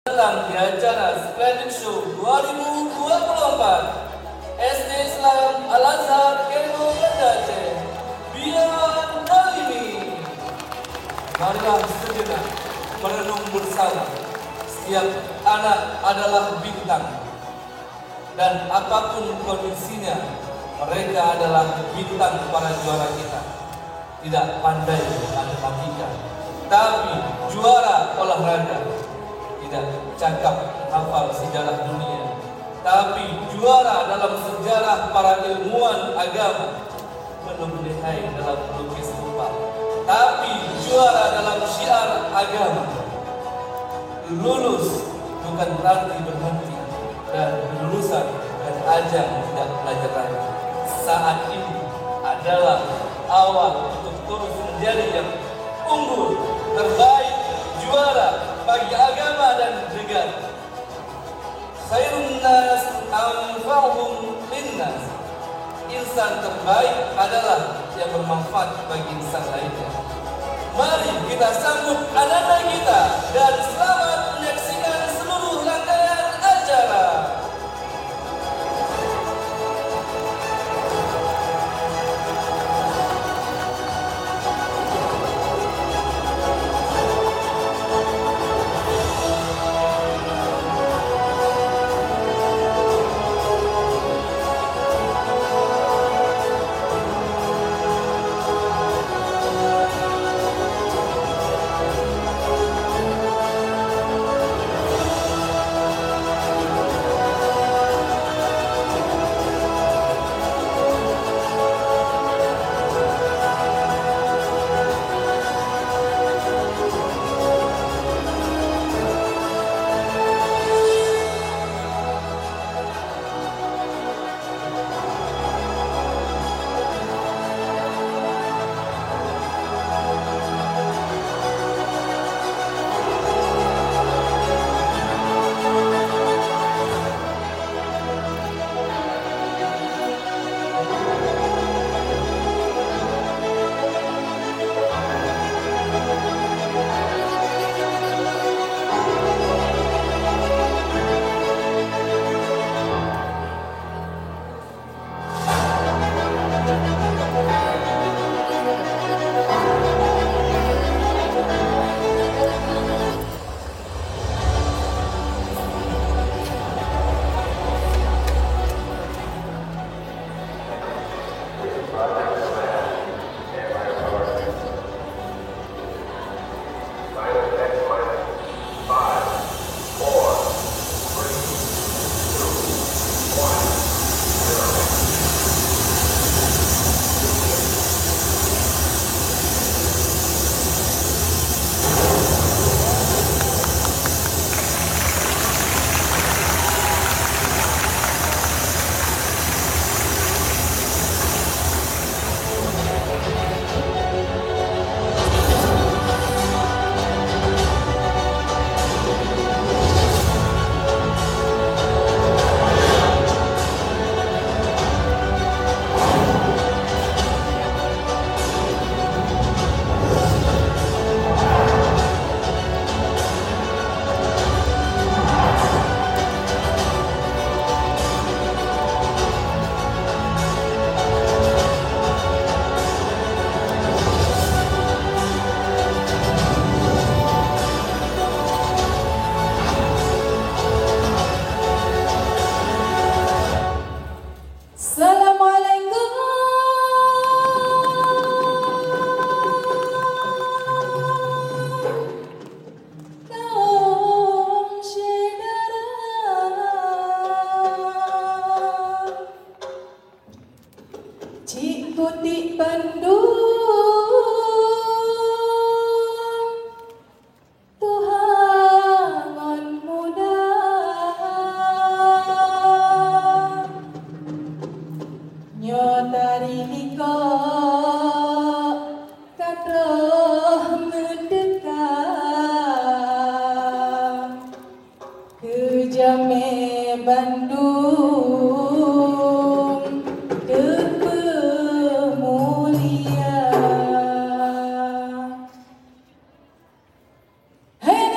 Datang di acara Splendid Show 2024 SD Islam Al-Azhar Kemo Aceh Beyond Dalimi. Marilah sejenak merenung bersama. Setiap anak adalah bintang, dan apapun kondisinya, mereka adalah bintang para juara kita. Tidak pandai matematika, tapi juara olahraga. Tidak cakap hafal sejarah dunia, tapi juara dalam sejarah para ilmuwan agama. Belum lihai dalam melukis rupa, tapi juara dalam syiar agama. Lulus bukan berarti berhenti, dan kelulusan dan ajang tidak belajar lagi. Saat ini adalah awal untuk terus menjadi yang unggul, terbaik, juara bagi agama dan negara. Khairun nas anfa'uhum linnas. Insan terbaik adalah yang bermanfaat bagi insan lainnya. Mari kita sambut anak-anak kita dan selamat menyaksikan seluruh rangkaian acara. Putih Bandung, Tuhangon muda, nyotari liko kadroh mendekat ke Jame Bandung. Hey,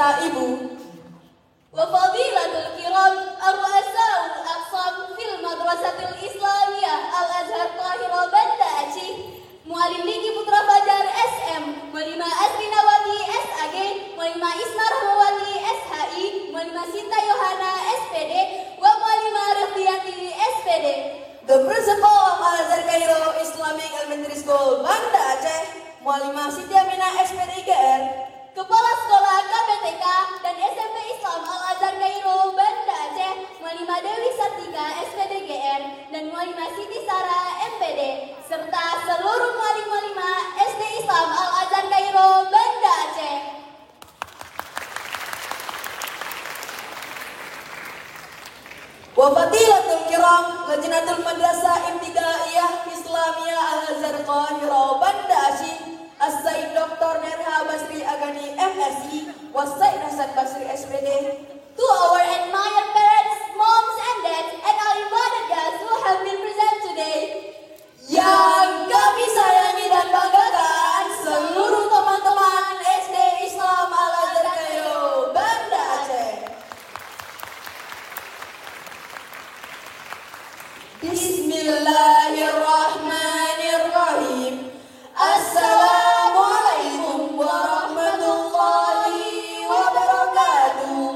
beserta ibu. Wa fadilatul kiram ar-ru'asa'ul aqsam fil madrasatil islamiyah Al-Azhar Qahira Banda Aceh, Muallim Niki Putra Fajar SM, Muallimah Asrinawati SAG, Muallimah Isma Rahmawati SHI, Muallimah Sinta Yohana SPD, wa Muallimah Rifdiyati SPD. The principal of Al-Azhar Cairo Islamic Elementary School Banda Aceh, Muallimah Siti Aminah SPD IGR, Kepala Sekolah KPTK dan SMP Islam Al-Azhar Cairo Banda Aceh, Muallimah Dewi Sartika SPD GR dan Muallimah Siti Sarah MPD, serta seluruh muallim-muallimah SD Islam Al-Azhar Cairo Banda Aceh. Wa fadilatul kiram Lajnatul Madrasah Ibtidaiyah Islamiyah Al-Azhar Qahira Banda Aceh, As-Sayyid Dr. Nerha Basri Agani MSc, Was-Sayyid Hasan Basri SPD. To our admired parents, moms and dads, and all invited guests who have been present today, yang kami sayangi dan banggakan seluruh teman-teman SD Islam Al-Azhar Cairo Banda Aceh. Bismillahirrahmanirrahim. Assalamualaikum warahmatullahi wabarakatuh.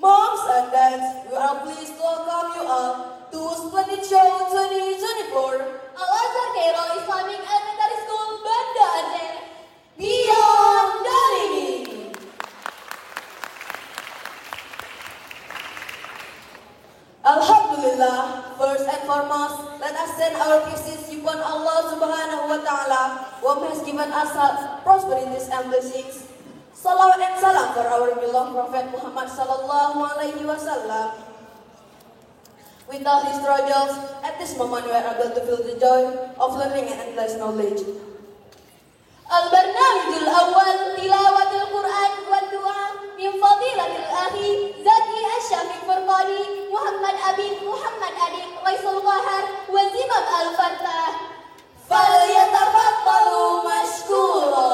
Moms and dads, we are pleased to welcome you all to Splendid Show 2024, Al-Azhar Cairo Islamic Elementary School Banda Aceh, Beyond the Limit. Alhamdulillah, first and foremost, let us send our praises upon Allah Subhanahu wa Ta'ala, who has given us prosperities and blessings. Salawat and salam for our beloved Prophet Muhammad Sallallahu Alaihi Wasallam. With all his struggles, at this moment we are able to feel the joy of learning and endless knowledge. Al-Barnamijul Awal Tilawatil Quran wa Du'a min Fadilatil Akhi Zaki Asyafiq Furqani Muhammad Abid Muhammad Adik Raisul Qahar wa Zimam Al-Fattah. Falyatafaddalu mashkura.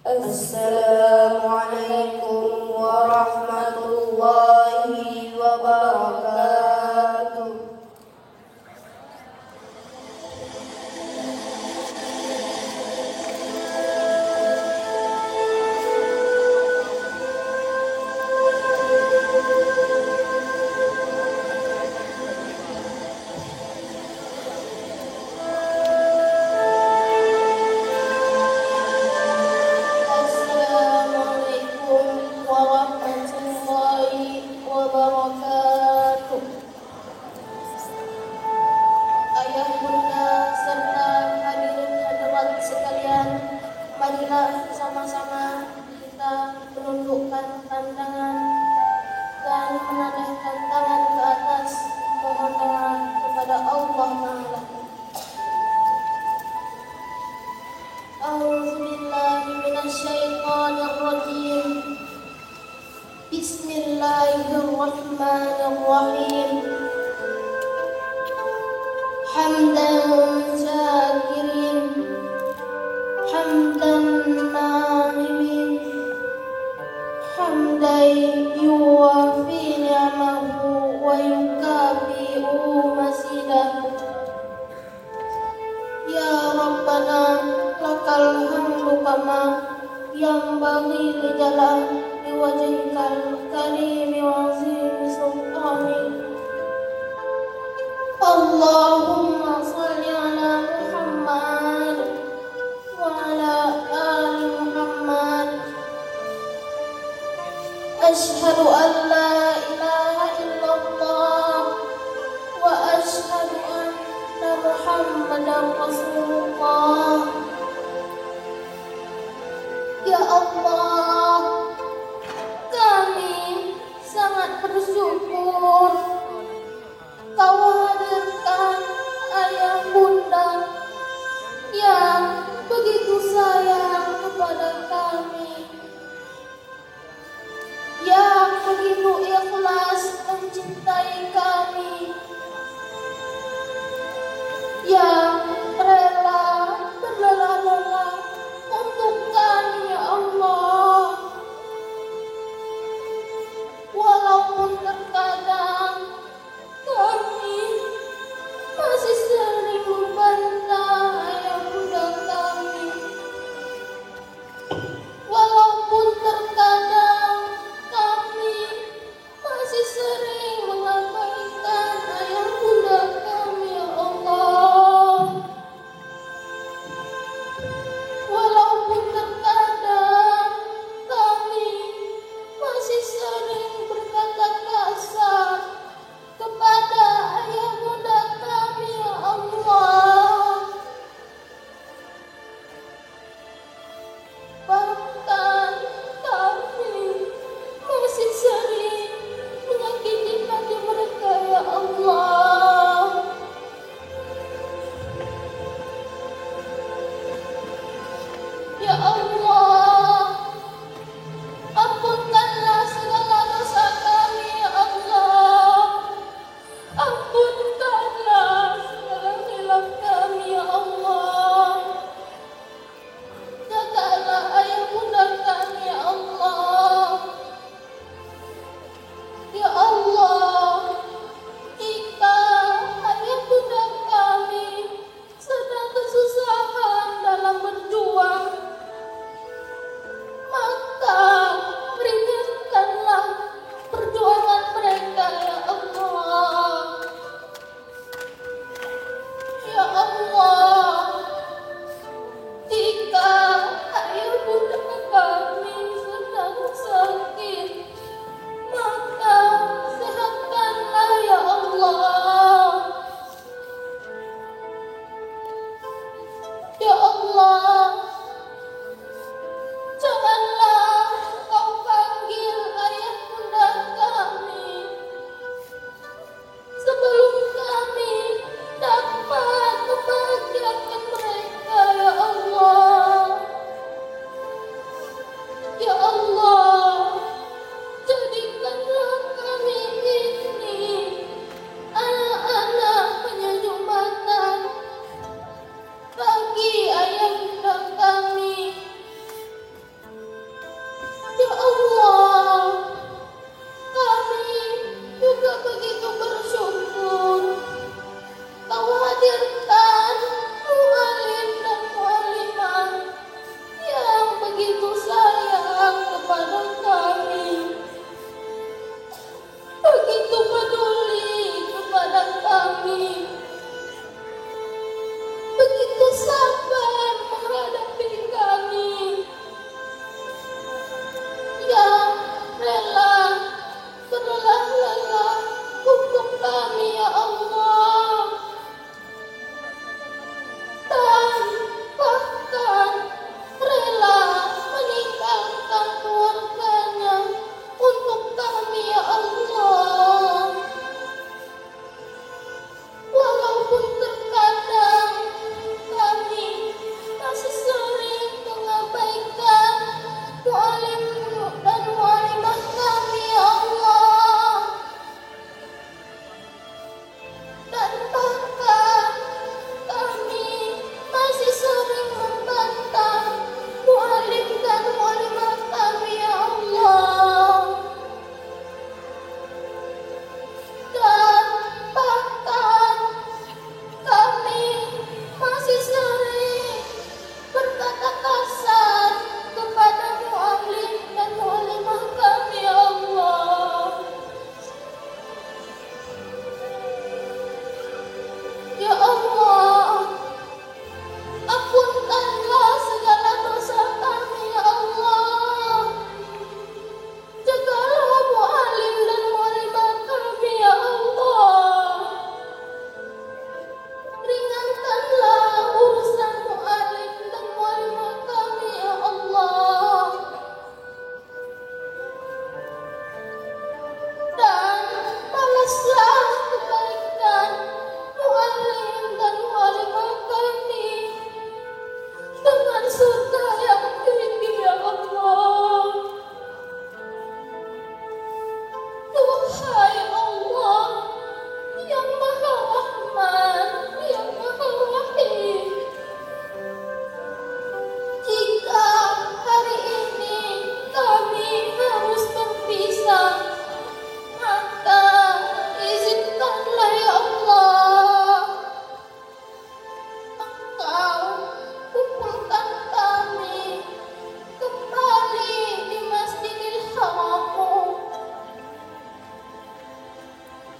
Assalamualaikum warahmatullahi wabarakatuh. Marilah sama-sama kita menundukkan pandangan dan menadahkan tangan ke atas, mohon doa kepada Allah Maha. A'udzu billahi minasyaitonir rajim. Bismillahirrahmanirrahim. Hamdan syakirin, hamdan na'imin, hamdan yuwafi ni'amahu wa yukafi'u masidah. Ya Rabbana lakal hamdu kama yanbaghi li jalali wajhikal karimi wa azimi sultanik. Allahumma salli ala Muhammad wa ala ali Muhammad. Ashhadu an la ilaha illallah wa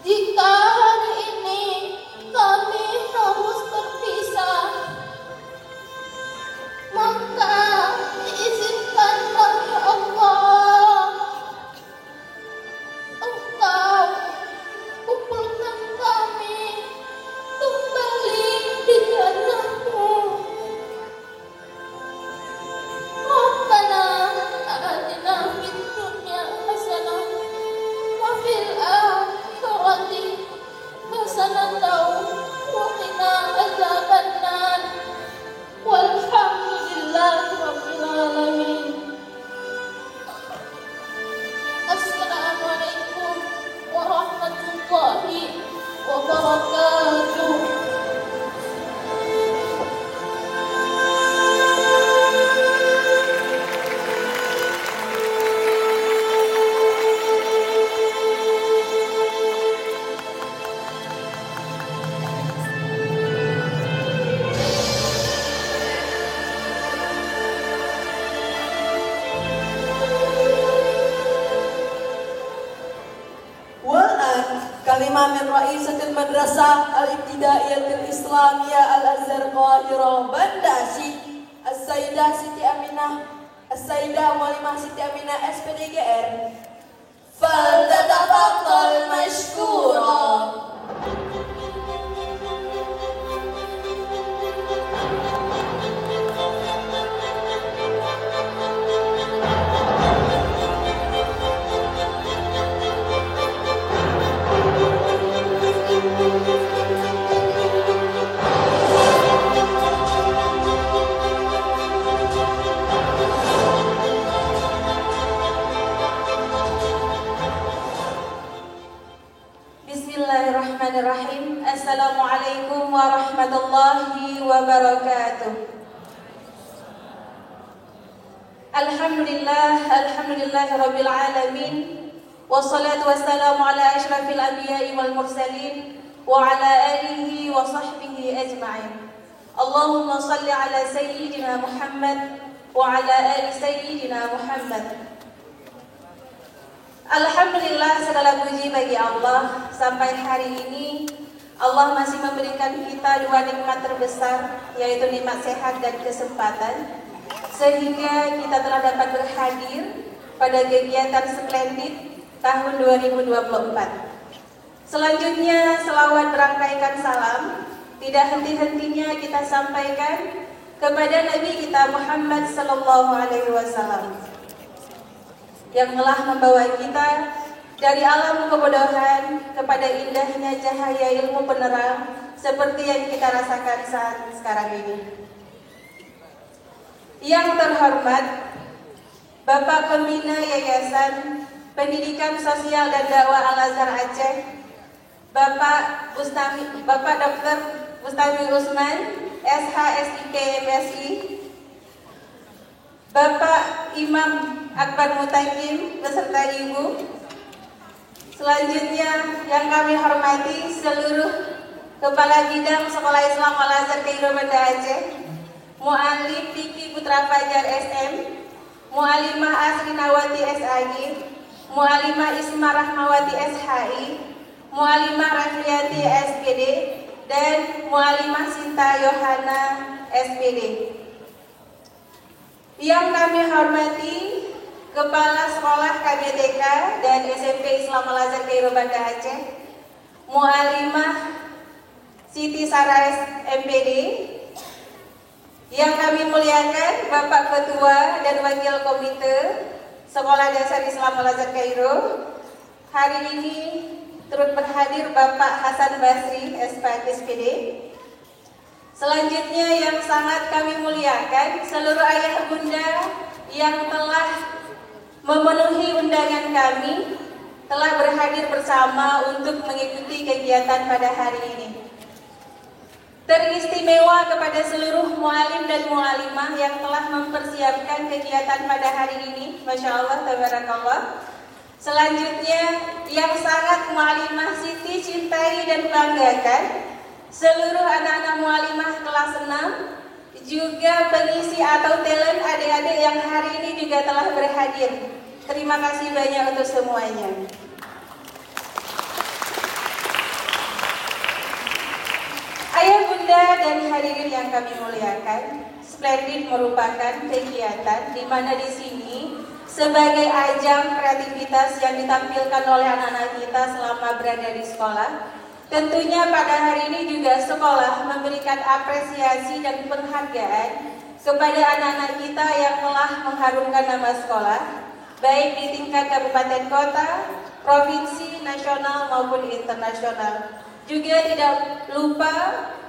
Jika hari ini kami harus berpisah, maka izinkanlah ya Allah, Engkau kumpulkan kami kembali di jannah-Mu. Rabbana atina fid dunya hasanah wa fil akhirati hasanah wa qina adzabannar. Walhamdulillahi rabbil alamin. Assalamualaikum warahmatullahi wabarakatuh. Kalimah min Raisatul Madrasah Al-Ibtidaiyatul Islamiyah Al-Azhar Qahirah Bandasi As-Sayyidah Siti Aminah As-Sayyidah Mualimah Siti Aminah SPDGR. Faltatafaddal mashkura. Bismillahirrahmanirrahim. Assalamualaikum warahmatullahi wabarakatuh. Alhamdulillahirabbil alamin. Wassalatu wassalamu ala asyrafil anbiya'i wal mursalin wa ala alihi wa sahbihi ajma'in. Allahumma salli ala sayyidina Muhammad wa ala ali sayyidina Muhammad. Alhamdulillah, segala puji bagi Allah. Sampai hari ini Allah masih memberikan kita dua nikmat terbesar, yaitu nikmat sehat dan kesempatan, sehingga kita telah dapat berhadir pada kegiatan splendid tahun 2024. Selanjutnya, selawat berangkaikan salam tidak henti-hentinya kita sampaikan kepada Nabi kita Muhammad sallallahu alaihi wasallam yang telah membawa kita dari alam kebodohan kepada indahnya cahaya ilmu penerang seperti yang kita rasakan saat sekarang ini. Yang terhormat Bapak Pembina Yayasan Pendidikan Sosial dan Dakwah Al-Azhar Aceh, Bapak Dr. Bustami Usman, SH SIK MSI, Bapak Imam Akbar Mutakim beserta Ibu. Selanjutnya yang kami hormati seluruh Kepala Bidang Sekolah Islam Al-Azhar Cairo Banda Aceh, Mu'alim Diki Putra Fajar SM, Mu'alimah Asrinawati SAG, Mu'alimah Isma Rahmawati SHI, Mu'alimah Rafiyati SPD, dan Mu'alimah Sinta Yohana SPD. Yang kami hormati Kepala Sekolah KBTK dan SMP Islam Al-Azhar Cairo Banda Aceh, Mu'alimah Siti Sarais MPD. Yang kami muliakan Bapak Ketua dan Wakil Komite Sekolah Dasar Islam Al-Azhar Cairo. Hari ini turut berhadir Bapak Hasan Basri SPD. Selanjutnya yang sangat kami muliakan seluruh ayah bunda yang telah memenuhi undangan kami, telah berhadir bersama untuk mengikuti kegiatan pada hari ini. Teristimewa kepada seluruh mu'alim dan mu'alimah yang telah mempersiapkan kegiatan pada hari ini. Masya Allah, tabarakallah. Selanjutnya yang sangat mu'alimah Siti cintai dan banggakan, seluruh anak-anak mu'alimah kelas 6, juga pengisi atau talent adik-adik yang hari ini juga telah berhadir. Terima kasih banyak untuk semuanya. dan hadirin yang kami muliakan, Splendid merupakan kegiatan di mana di sini sebagai ajang kreativitas yang ditampilkan oleh anak-anak kita selama berada di sekolah. Tentunya pada hari ini juga sekolah memberikan apresiasi dan penghargaan kepada anak-anak kita yang telah mengharumkan nama sekolah, baik di tingkat kabupaten kota, provinsi, nasional maupun internasional. Juga tidak lupa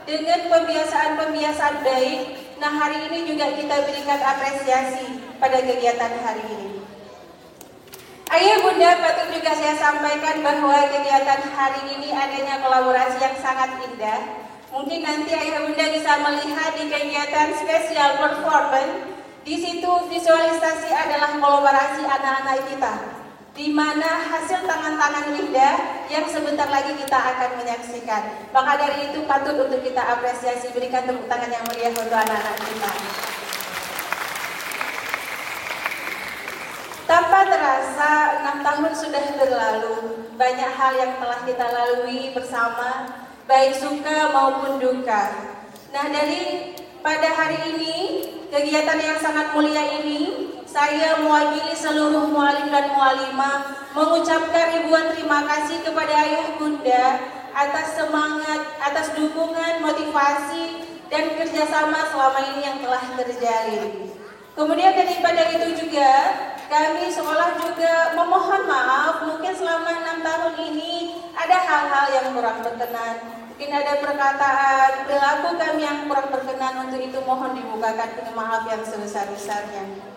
dengan pembiasaan-pembiasaan baik. Nah, hari ini juga kita berikan apresiasi pada kegiatan hari ini. Ayah bunda, patut juga saya sampaikan bahwa kegiatan hari ini adanya kolaborasi yang sangat indah. Mungkin nanti ayah bunda bisa melihat di kegiatan spesial performance. Di situ visualisasi adalah kolaborasi anak-anak kita, di mana hasil tangan-tangan indah yang sebentar lagi kita akan menyaksikan. Maka dari itu patut untuk kita apresiasi, berikan tepuk tangan yang meriah untuk anak-anak kita. Tanpa terasa 6 tahun sudah berlalu, banyak hal yang telah kita lalui bersama, baik suka maupun duka. Nah, dari pada hari ini, kegiatan yang sangat mulia ini, saya mewakili seluruh mualim dan mualimah mengucapkan ribuan terima kasih kepada ayah bunda atas semangat, atas dukungan, motivasi, dan kerjasama selama ini yang telah terjalin. Kemudian daripada itu juga, kami sekolah juga memohon maaf, mungkin selama 6 tahun ini ada hal-hal yang kurang berkenan. Mungkin ada perkataan, perilaku kami yang kurang berkenan, untuk itu mohon dibukakan maaf yang sebesar-besarnya.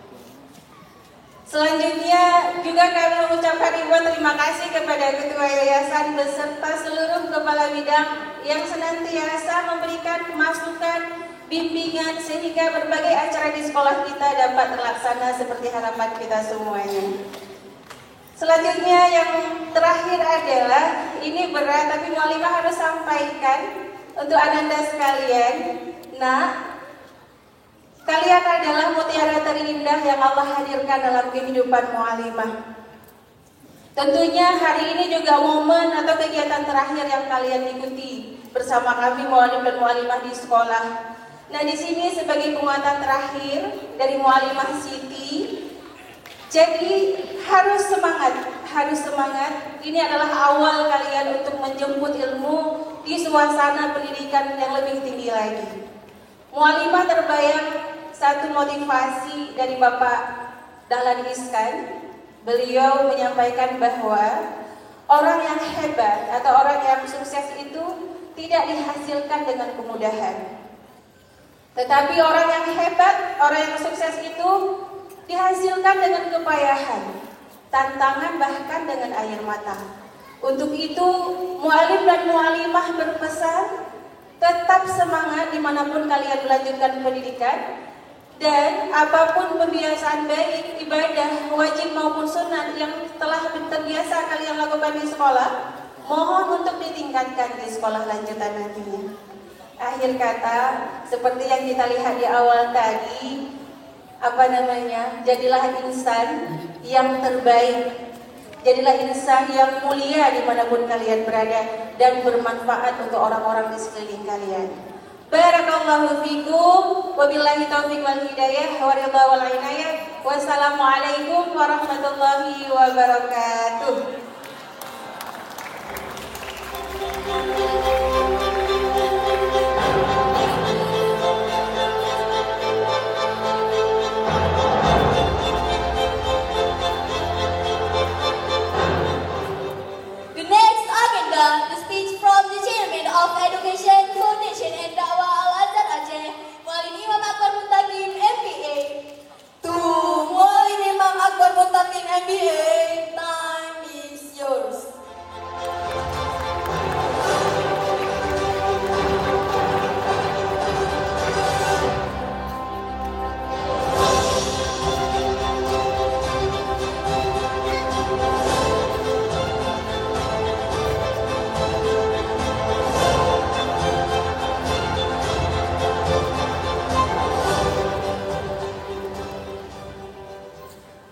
Selanjutnya juga kami mengucapkan ribuan terima kasih kepada Ketua Yayasan beserta seluruh kepala bidang yang senantiasa memberikan masukan, bimbingan sehingga berbagai acara di sekolah kita dapat terlaksana seperti harapan kita semuanya. Selanjutnya yang terakhir adalah, ini berat tapi mualimah harus sampaikan untuk ananda sekalian. Nah, kalian adalah mutiara terindah yang Allah hadirkan dalam kehidupan mualimah. Tentunya hari ini juga momen atau kegiatan terakhir yang kalian ikuti bersama kami mualim dan mualimah di sekolah. Nah, di sini sebagai penguatan terakhir dari Mualimah Siti, jadi harus semangat. Ini adalah awal kalian untuk menjemput ilmu di suasana pendidikan yang lebih tinggi lagi. Mualimah terbayang satu motivasi dari Bapak Dahlan Iskan. Beliau menyampaikan bahwa orang yang hebat atau orang yang sukses itu tidak dihasilkan dengan kemudahan. Tetapi orang yang hebat, orang yang sukses itu dihasilkan dengan kepayahan, tantangan, bahkan dengan air mata. Untuk itu, mualim dan mualimah berpesan, tetap semangat dimanapun kalian melanjutkan pendidikan, dan apapun pembiasaan baik, ibadah, wajib maupun sunat yang telah terbiasa kalian lakukan di sekolah, mohon untuk ditingkatkan di sekolah lanjutan nantinya. Akhir kata, seperti yang kita lihat di awal tadi, jadilah insan yang terbaik, jadilah insan yang mulia dimanapun kalian berada dan bermanfaat untuk orang-orang di sekeliling kalian. Barakallahu fikum, wabillahi taufiq wal hidayah, wa ridha wal inayah. Wassalamualaikum warahmatullahi wabarakatuh. The speech from the Chairman of Education Foundation and Dakwah Al-Azhar Aceh, Muallim Imam Akbar Muttaqin MBA. Muallim Imam Akbar Muttaqin MBA, time is yours.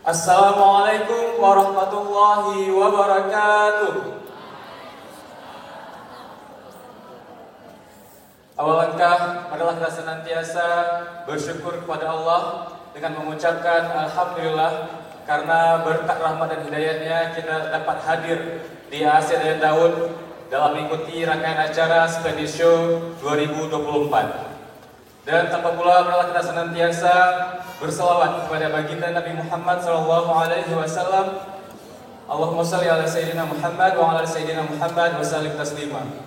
Assalamualaikum warahmatullahi wabarakatuh. Awal langkah, marilah kita senantiasa bersyukur kepada Allah dengan mengucapkan Alhamdulillah karena berkat rahmat dan hidayahnya kita dapat hadir di Asia dan Daud dalam mengikuti rangkaian acara Splendid Show 2024. Dan tanpa pula marilah kita senantiasa berselawat kepada baginda Nabi Muhammad SAW. Allahumma shalli ala Sayyidina Muhammad wa ala Sayyidina Muhammad wa sallim taslima.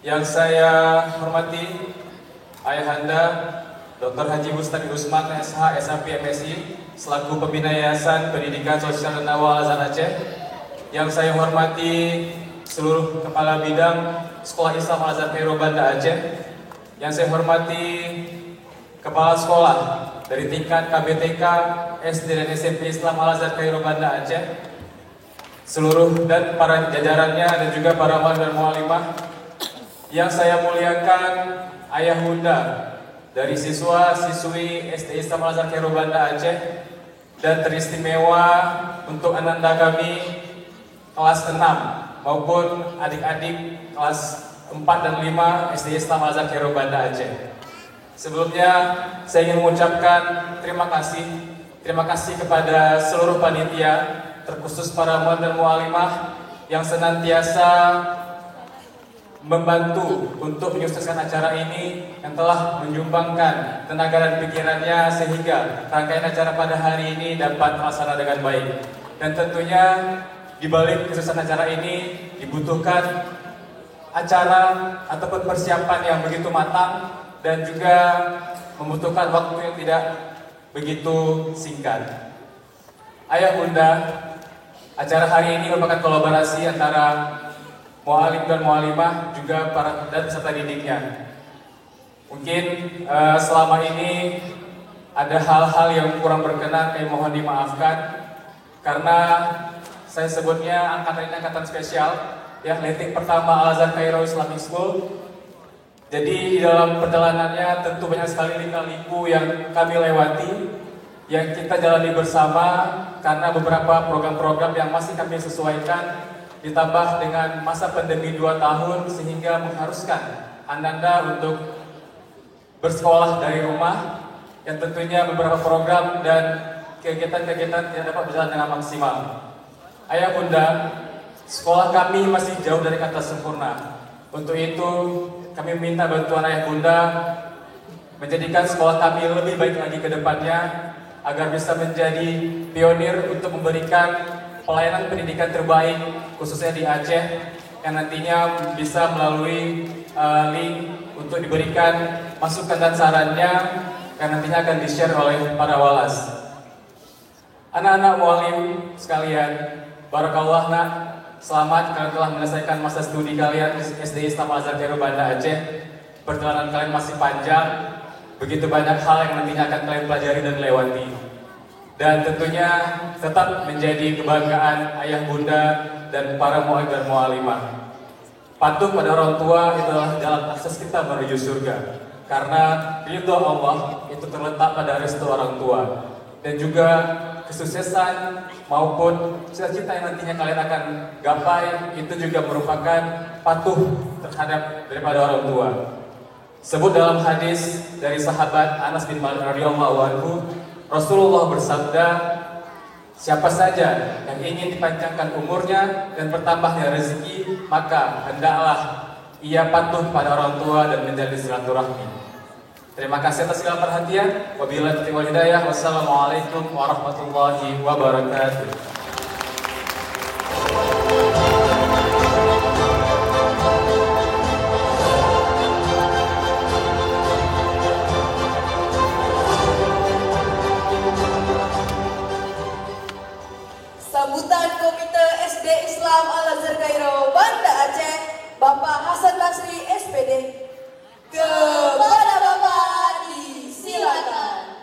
Yang saya hormati Ayahanda Dr. Haji Mustaqim Usman SH SHP MSI selaku Pembina Yayasan Pendidikan Sosial dan Awal Al-Azhar Aceh. Yang saya hormati seluruh Kepala Bidang Sekolah Islam Al-Azhar Cairo Banda Aceh. Yang saya hormati Kepala Sekolah dari tingkat KBTK, SD dan SMP Islam Al-Azhar Cairo Banda Aceh, seluruh dan para jajarannya dan juga para muallim dan muallimah. Yang saya muliakan ayah bunda dari siswa-siswi SD Islam Al-Azhar Cairo Banda Aceh, dan teristimewa untuk ananda kami kelas 6 maupun adik-adik kelas 4 dan 5 SD Islam Al-Azhar Cairo Banda Aceh. Sebelumnya saya ingin mengucapkan terima kasih kepada seluruh panitia, terkhusus para muallim dan muallimah yang senantiasa membantu untuk menyukseskan acara ini, yang telah menyumbangkan tenaga dan pikirannya sehingga rangkaian acara pada hari ini dapat terlaksana dengan baik. Dan tentunya di balik kesuksesan acara ini dibutuhkan acara ataupun persiapan yang begitu matang dan juga membutuhkan waktu yang tidak begitu singkat. Ayah bunda, acara hari ini merupakan kolaborasi antara muallim dan muallimah juga para dan peserta didiknya. Mungkin selama ini ada hal-hal yang kurang berkenan, kami mohon dimaafkan karena saya sebutnya angkatan spesial, ya, leting pertama Al-Azhar Cairo Islamic School. Jadi di dalam perjalanannya tentu banyak sekali lika-liku yang kami lewati, yang kita jalani bersama karena beberapa program-program yang masih kami sesuaikan, ditambah dengan masa pandemi 2 tahun sehingga mengharuskan ananda untuk bersekolah dari rumah, yang tentunya beberapa program dan kegiatan-kegiatan tidak dapat berjalan dengan maksimal. Ayah bunda, sekolah kami masih jauh dari kata sempurna. Untuk itu kami minta bantuan ayah bunda menjadikan sekolah kami lebih baik lagi ke depannya agar bisa menjadi pionir untuk memberikan pelayanan pendidikan terbaik khususnya di Aceh, yang nantinya bisa melalui link untuk diberikan masukan dan sarannya yang nantinya akan di-share oleh para walas. Anak-anak muallim sekalian, barakallah nak, selamat kalian telah menyelesaikan masa studi kalian di SD Islam Al-Azhar Cairo Banda Aceh. Perjalanan kalian masih panjang, begitu banyak hal yang nantinya akan kalian pelajari dan lewati. Dan tentunya tetap menjadi kebanggaan ayah bunda dan para muallim dan muallimah. Patuh pada orang tua itu adalah jalan akses kita menuju surga. Karena ridho Allah itu terletak pada restu orang tua. Dan juga kesuksesan maupun cita-cita yang nantinya kalian akan gapai itu juga merupakan patuh terhadap daripada orang tua. Sebut dalam hadis dari sahabat Anas bin Malik radhiyallahu anhu, Rasulullah bersabda, siapa saja yang ingin dipanjangkan umurnya dan bertambahnya rezeki, maka hendaklah ia patuh pada orang tua dan menjalin silaturahmi. Terima kasih atas segala perhatian. Wabillahi taufiq wal hidayah. Wassalamualaikum warahmatullahi wabarakatuh. Sambutan Komite SD Islam Al-Azhar Cairo Banda Aceh, Bapak Hasan Basri SPD. Kepada Bapak disilakan.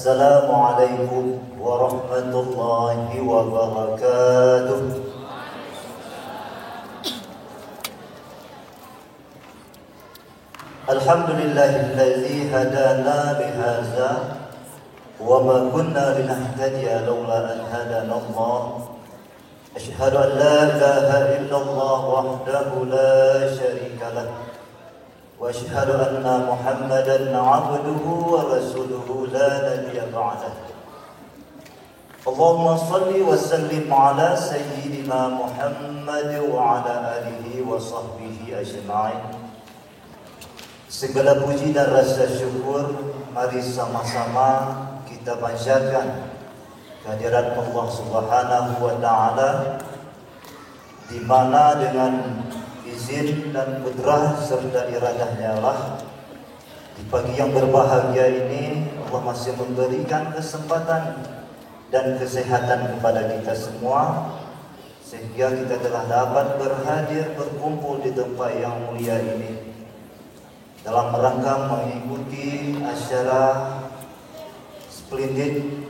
Assalamualaikum warahmatullahi wabarakatuh. Alhamdulillahilladzi hadana lihadza wa ma kunna linahtadiya laula an hadana Allah. Asyhadu an la ilaha illallah wahdahu la syarika lah. وأشهد أن محمدا عبده ورسوله لا نبي بعده اللهم صل وسلم على سيدنا محمد وعلى آله وصحبه أجمعين. Segala puji dan rasa syukur mari sama-sama kita panjatkan kehadirat Allah Subhanahu wa taala, di mana dengan izin dan kudrah serta iradahnya lah di pagi yang berbahagia ini Allah masih memberikan kesempatan dan kesehatan kepada kita semua, sehingga kita telah dapat berhadir berkumpul di tempat yang mulia ini dalam rangka mengikuti acara Splendid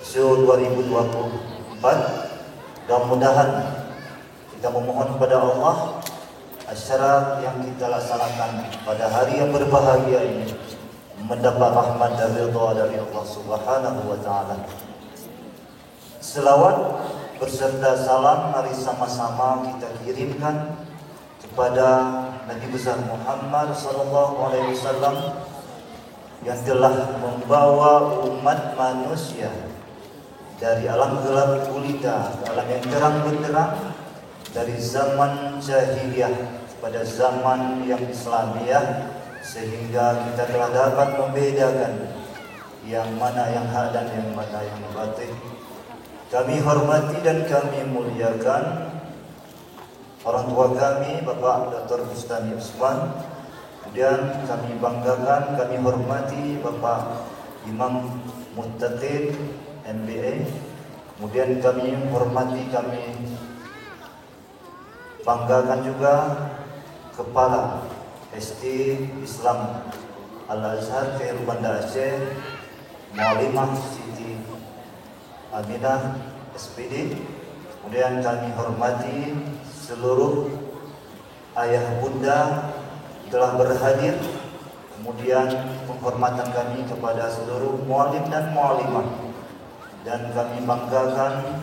Show 2024. Dan mudah-mudahan kita memohon kepada Allah acara yang kita laksanakan pada hari yang berbahagia ini mendapat rahmat dan ridha dari Allah Subhanahu wa taala. Selawat berserta salam mari sama-sama kita kirimkan kepada Nabi besar Muhammad sallallahu alaihi wasallam yang telah membawa umat manusia dari alam gelap gulita ke alam yang terang benderang, dari zaman jahiliyah pada zaman yang Islamiyah, sehingga kita telah dapat membedakan yang mana yang hak dan yang mana yang batil. Kami hormati dan kami muliakan orang tua kami, Bapak Dr. Bustami Usman. Kemudian kami banggakan, kami hormati Bapak Imam Muttaqin MBA. Kemudian kami hormati, kami banggakan juga Kepala SD Islam Al-Azhar Khairul Banda Aceh, Mualimah Siti Aminah SPD. Kemudian kami hormati seluruh ayah bunda telah berhadir. Kemudian penghormatan kami kepada seluruh mualim dan mualimah. Dan kami banggakan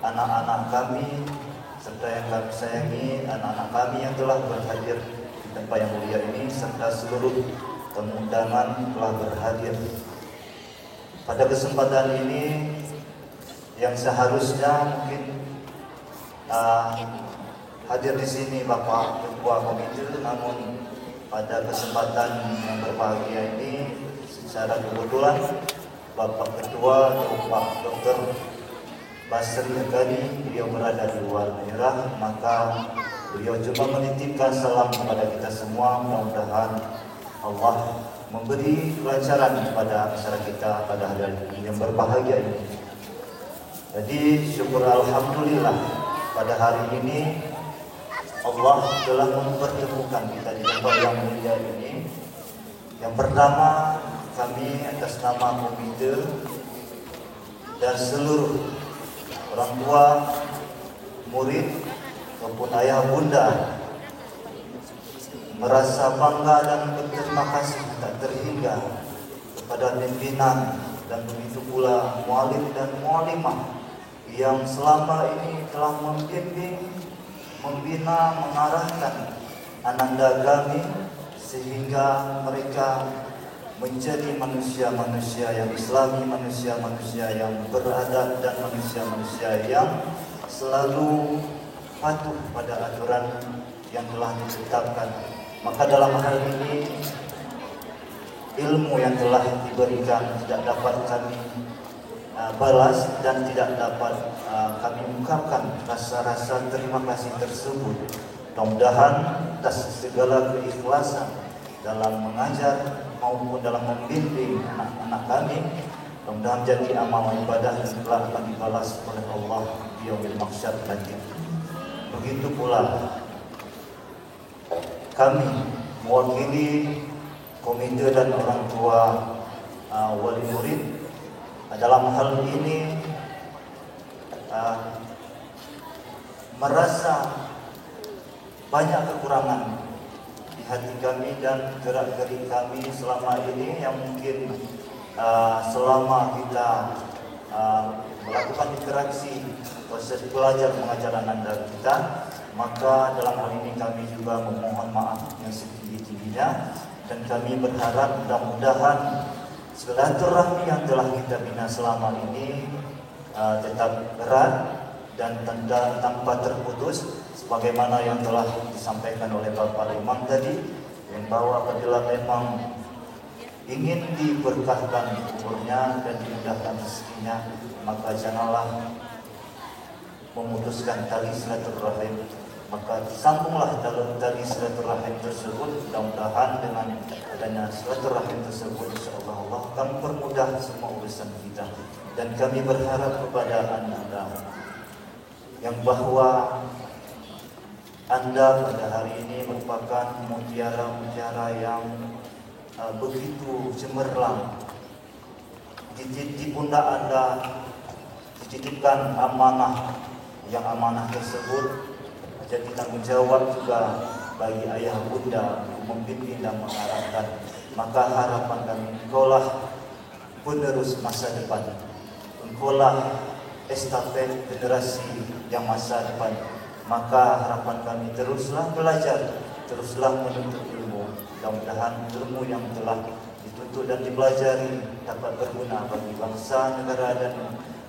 anak-anak kami serta yang kami sayangi, anak-anak kami yang telah berhadir di tempat yang mulia ini, serta seluruh undangan telah berhadir. Pada kesempatan ini yang seharusnya mungkin hadir di sini Bapak Ketua Komite, namun pada kesempatan yang berbahagia ini secara kebetulan Bapak Ketua Bapak Dr. Basri Akadi, beliau berada di luar daerah, maka beliau cuma menitipkan salam kepada kita semua. Mudah-mudahan Allah memberi kelancaran kepada acara kita pada hari yang berbahagia ini. Jadi syukur alhamdulillah pada hari ini Allah telah mempertemukan kita di tempat yang mulia ini. Yang pertama, kami atas nama komite dan seluruh orang tua, murid maupun ayah bunda merasa bangga dan berterima kasih tak terhingga kepada pimpinan dan begitu pula mualim dan mualimah yang selama ini telah membimbing, membina, mengarahkan ananda kami sehingga mereka menjadi manusia-manusia yang islami, manusia-manusia yang beradab, dan manusia-manusia yang selalu patuh pada aturan yang telah ditetapkan. Maka dalam hal ini ilmu yang telah diberikan tidak dapat kami balas dan tidak dapat kami ungkapkan rasa-rasa terima kasih tersebut. Mudah-mudahan atas segala keikhlasan dalam mengajar maupun dalam membimbing anak-anak kami, mudah-mudahan jadi amal ibadah dan telah akan dibalas oleh Allah di yaumil mahsyar nanti. Begitu pula kami mewakili komite dan orang tua wali murid dalam hal ini merasa banyak kekurangan di hati kami dan gerak-gerik kami selama ini yang mungkin selama kita melakukan interaksi proses belajar mengajar anak kita, maka dalam hal ini kami juga memohon maaf yang setinggi-tingginya, dan kami berharap mudah-mudahan silaturahmi yang telah kita bina selama ini tetap erat dan tanpa terputus, sebagaimana yang telah disampaikan oleh Bapak Imam tadi, yang bahwa apabila memang ingin diberkahkan umurnya dan dimudahkan rezekinya, maka janganlah memutuskan tali silaturahim, maka sambunglah dalam tali silaturahim tersebut. Mudah-mudahan dengan adanya silaturahim tersebut, insyaallah Allah akan mempermudah semua urusan kita. Dan kami berharap kepada Anda yang bahwa Anda pada hari ini merupakan mutiara-mutiara yang begitu cemerlang. Di pundak Anda dititipkan amanah, yang amanah tersebut jadi tanggung jawab juga bagi ayah bunda membimbing dan mengarahkan. Maka harapan kami, engkaulah penerus masa depan, engkaulah estafet generasi yang masa depan. Maka harapan kami, teruslah belajar, teruslah menuntut ilmu. Mudah-mudahan ilmu yang telah dituntut dan dipelajari dapat berguna bagi bangsa, negara dan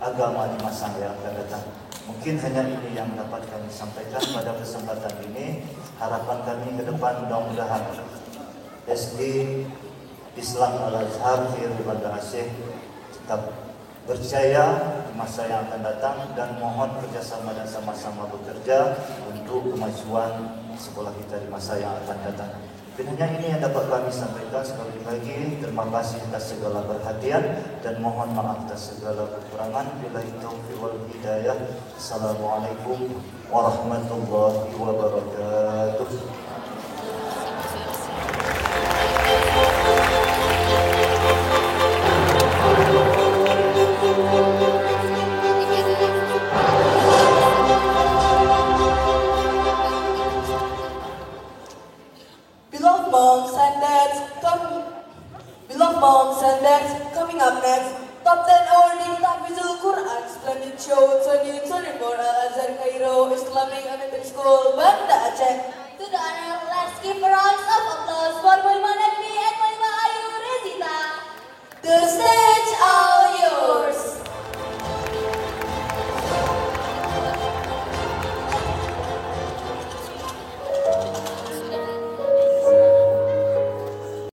agama di masa yang akan datang. Mungkin hanya ini yang dapat kami sampaikan pada kesempatan ini. Harapan kami ke depan, mudah-mudahan SD Islam Al-Azhar di Banda Aceh tetap berjaya di masa yang akan datang, dan mohon kerjasama dan sama-sama bekerja untuk kemajuan sekolah kita di masa yang akan datang. Dan hanya ini yang dapat kami sampaikan. Sekali lagi terima kasih atas segala perhatian dan mohon maaf atas segala kekurangan. Billahi taufiq wal hidayah. Assalamualaikum warahmatullahi wabarakatuh. Beloved moms and dads, coming up next, Top 10 awarding Tahfizul Quran Splendid Show 2024 Al-Azhar Cairo Islamic Elementary School Band